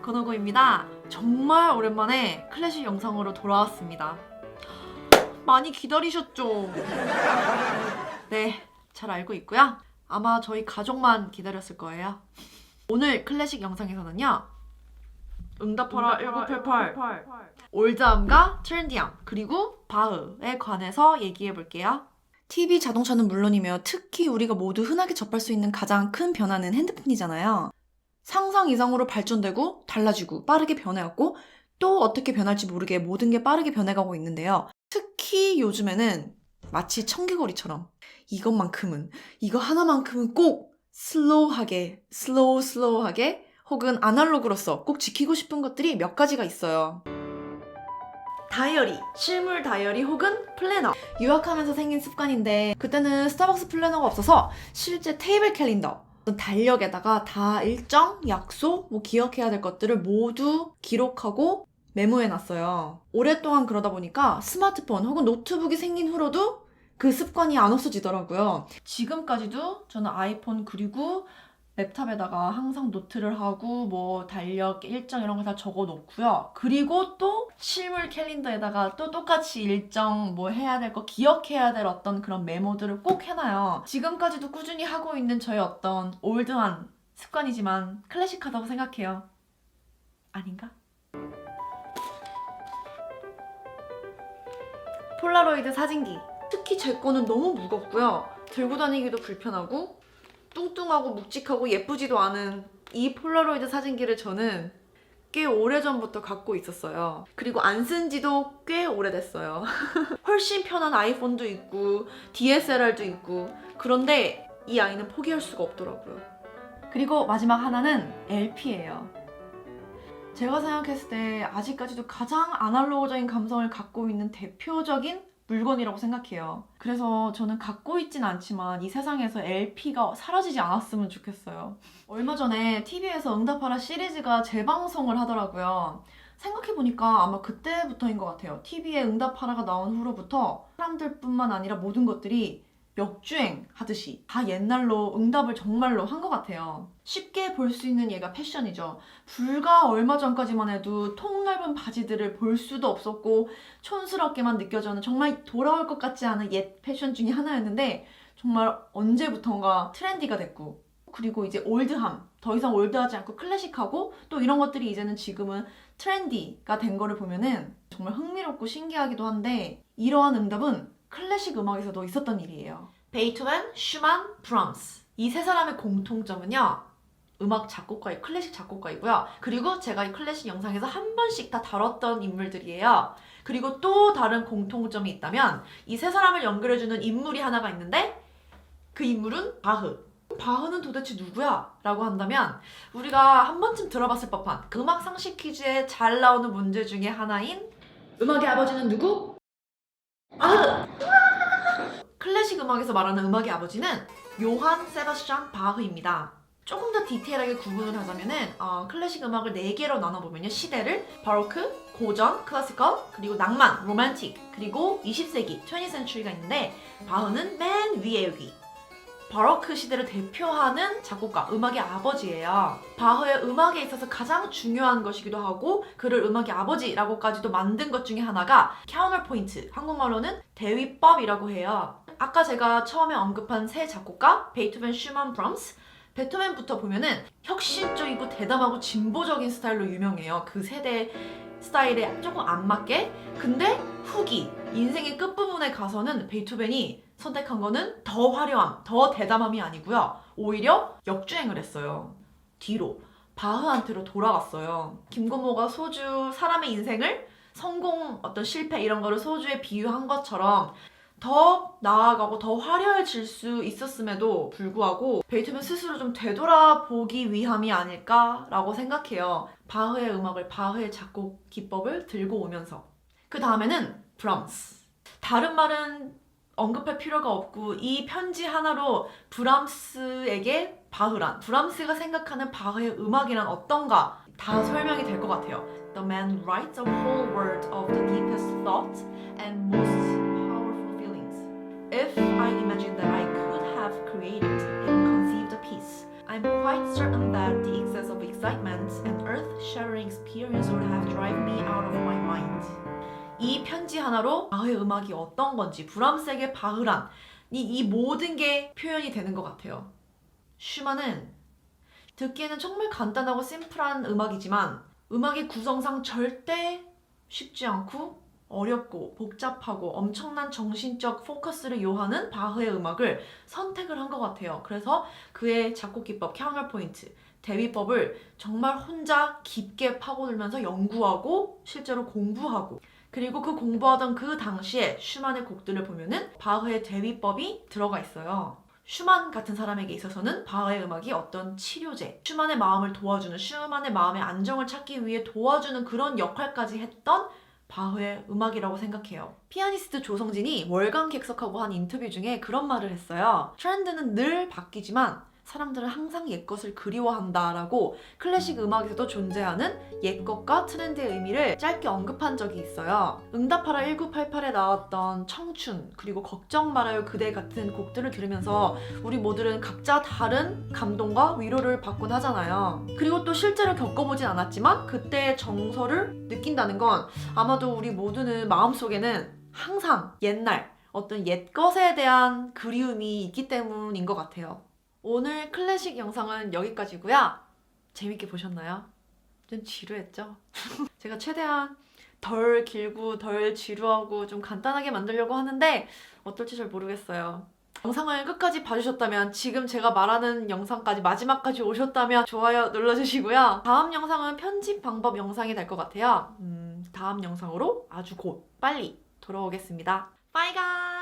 권호구입니다. 정말 오랜만에 클래식 영상으로 돌아왔습니다. 많이 기다리셨죠? 네, 잘 알고 있고요. 아마 저희 가족만 기다렸을 거예요. 오늘 클래식 영상에서는요. 응답하라 1988 올드암과 트렌디암 그리고 바흐에 관해서 얘기해 볼게요. TV 자동차는 물론이며 특히 우리가 모두 흔하게 접할 수 있는 가장 큰 변화는 핸드폰이잖아요. 상상 이상으로 발전되고 달라지고 빠르게 변해왔고 또 어떻게 변할지 모르게 모든 게 빠르게 변해가고 있는데요. 특히 요즘에는 마치 청개구리처럼 이것만큼은 이거 하나만큼은 꼭 슬로우하게 혹은 아날로그로서 꼭 지키고 싶은 것들이 몇 가지가 있어요. 다이어리, 실물 다이어리 혹은 플래너. 유학하면서 생긴 습관인데 그때는 스타벅스 플래너가 없어서 실제 테이블 캘린더 달력에다가 다 일정, 약속, 기억해야 될 것들을 모두 기록하고 메모해놨어요. 오랫동안 그러다 보니까 스마트폰 혹은 노트북이 생긴 후로도 그 습관이 안 없어지더라고요. 지금까지도 저는 아이폰 그리고 랩탑에다가 항상 노트를 하고 달력 일정 이런 거 다 적어 놓고요. 그리고 또 실물 캘린더에다가 또 똑같이 일정 해야 될 거 기억해야 될 어떤 그런 메모들을 꼭 해놔요. 지금까지도 꾸준히 하고 있는 저의 어떤 올드한 습관이지만 클래식하다고 생각해요. 아닌가? 폴라로이드 사진기. 특히 제 거는 너무 무겁고요. 들고 다니기도 불편하고 뚱뚱하고 묵직하고 예쁘지도 않은 이 폴라로이드 사진기를 저는 꽤 오래전부터 갖고 있었어요. 그리고 안 쓴 지도 꽤 오래됐어요. 훨씬 편한 아이폰도 있고 DSLR도 있고 그런데 이 아이는 포기할 수가 없더라고요. 그리고 마지막 하나는 LP예요. 제가 생각했을 때 아직까지도 가장 아날로그적인 감성을 갖고 있는 대표적인 물건이라고 생각해요. 그래서 저는 갖고 있진 않지만 이 세상에서 LP가 사라지지 않았으면 좋겠어요. 얼마 전에 TV에서 응답하라 시리즈가 재방송을 하더라고요. 생각해보니까 아마 그때부터인 것 같아요. TV에 응답하라가 나온 후로부터 사람들뿐만 아니라 모든 것들이 역주행하듯이 다 옛날로 응답을 정말로 한 것 같아요. 쉽게 볼 수 있는 얘가 패션이죠. 불과 얼마 전까지만 해도 통 넓은 바지들을 볼 수도 없었고 촌스럽게만 느껴져는 정말 돌아올 것 같지 않은 옛 패션 중에 하나였는데 정말 언제부턴가 트렌디가 됐고 그리고 이제 올드함, 더 이상 올드하지 않고 클래식하고 또 이런 것들이 이제는 지금은 트렌디가 된 거를 보면은 정말 흥미롭고 신기하기도 한데 이러한 응답은 클래식 음악에서도 있었던 일이에요. 베이토벤, 슈만, 브람스 이 세 사람의 공통점은요. 음악 작곡가의 클래식 작곡가이고요. 그리고 제가 이 클래식 영상에서 한 번씩 다 다뤘던 인물들이에요. 그리고 또 다른 공통점이 있다면 이 세 사람을 연결해주는 인물이 하나가 있는데 그 인물은 바흐. 바흐는 도대체 누구야? 라고 한다면 우리가 한 번쯤 들어봤을 법한 그 음악 상식 퀴즈에 잘 나오는 문제 중에 하나인 음악의 아버지는 누구? 바흐! 클래식 음악에서 말하는 음악의 아버지는 요한 세바스찬 바흐입니다. 조금 더 디테일하게 구분을 하자면은 클래식 음악을 4개로 나눠보면요. 시대를 바로크, 고전, 클래시컬, 그리고 낭만, 로맨틱, 그리고 20세기, 20th century가 있는데 바흐는 맨 위에 여기 바로크 시대를 대표하는 작곡가, 음악의 아버지예요. 바흐의 음악에 있어서 가장 중요한 것이기도 하고 그를 음악의 아버지라고까지도 만든 것 중에 하나가 카운터포인트, 한국말로는 대위법이라고 해요. 아까 제가 처음에 언급한 세 작곡가 베이토벤, 슈만, 브람스 베토벤부터 보면은 혁신적이고 대담하고 진보적인 스타일로 유명해요. 그 세대 스타일에 조금 안 맞게. 근데 후기, 인생의 끝부분에 가서는 베이토벤이 선택한 거는 더 화려함, 더 대담함이 아니고요. 오히려 역주행을 했어요. 뒤로, 바흐한테로 돌아갔어요. 김건모가 소주, 사람의 인생을 성공, 어떤 실패 이런 거를 소주에 비유한 것처럼 더 나아가고 더 화려해질 수 있었음에도 불구하고 베이토벤 스스로 좀 되돌아보기 위함이 아닐까라고 생각해요. 바흐의 음악을, 바흐의 작곡 기법을 들고 오면서. 그 다음에는 브람스. 다른 말은 언급할 필요가 없고 이 편지 하나로 브람스에게 바흐란, 브람스가 생각하는 바흐의 음악이란 어떤가 다 설명이 될 것 같아요. The man writes a whole world of the deepest thought and most If I imagine that I could have created and conceived a piece, I'm quite certain that the excess of excitement and earth shattering experience would have driven me out of my mind. 이 편지 하나로 바흐의 음악이 어떤 건지 브람스에게 바흐란 이 모든 게 표현이 되는 것 같아요. 슈만은 듣기에는 정말 간단하고 심플한 음악이지만 음악의 구성상 절대 쉽지 않고 어렵고 복잡하고 엄청난 정신적 포커스를 요하는 바흐의 음악을 선택을 한 것 같아요. 그래서 그의 작곡 기법, 카운터포인트, 대비법을 정말 혼자 깊게 파고들면서 연구하고 실제로 공부하고 그리고 그 공부하던 그 당시에 슈만의 곡들을 보면은 바흐의 대비법이 들어가 있어요. 슈만 같은 사람에게 있어서는 바흐의 음악이 어떤 치료제, 슈만의 마음을 도와주는, 슈만의 마음의 안정을 찾기 위해 도와주는 그런 역할까지 했던 바흐의 음악이라고 생각해요. 피아니스트 조성진이 월간 객석하고 한 인터뷰 중에 그런 말을 했어요. 트렌드는 늘 바뀌지만 사람들은 항상 옛것을 그리워한다라고 클래식 음악에서도 존재하는 옛것과 트렌드의 의미를 짧게 언급한 적이 있어요. 응답하라 1988에 나왔던 청춘 그리고 걱정 말아요 그대 같은 곡들을 들으면서 우리 모두는 각자 다른 감동과 위로를 받곤 하잖아요. 그리고 또 실제로 겪어보진 않았지만 그때의 정서를 느낀다는 건 아마도 우리 모두는 마음속에는 항상 옛날 어떤 옛것에 대한 그리움이 있기 때문인 것 같아요. 오늘 클래식 영상은 여기까지고요. 재밌게 보셨나요? 좀 지루했죠? 제가 최대한 덜 길고 덜 지루하고 좀 간단하게 만들려고 하는데 어떨지 잘 모르겠어요. 영상을 끝까지 봐주셨다면 지금 제가 말하는 영상까지 마지막까지 오셨다면 좋아요 눌러주시고요. 다음 영상은 편집 방법 영상이 될 것 같아요. 다음 영상으로 아주 곧 빨리 돌아오겠습니다. Bye guys!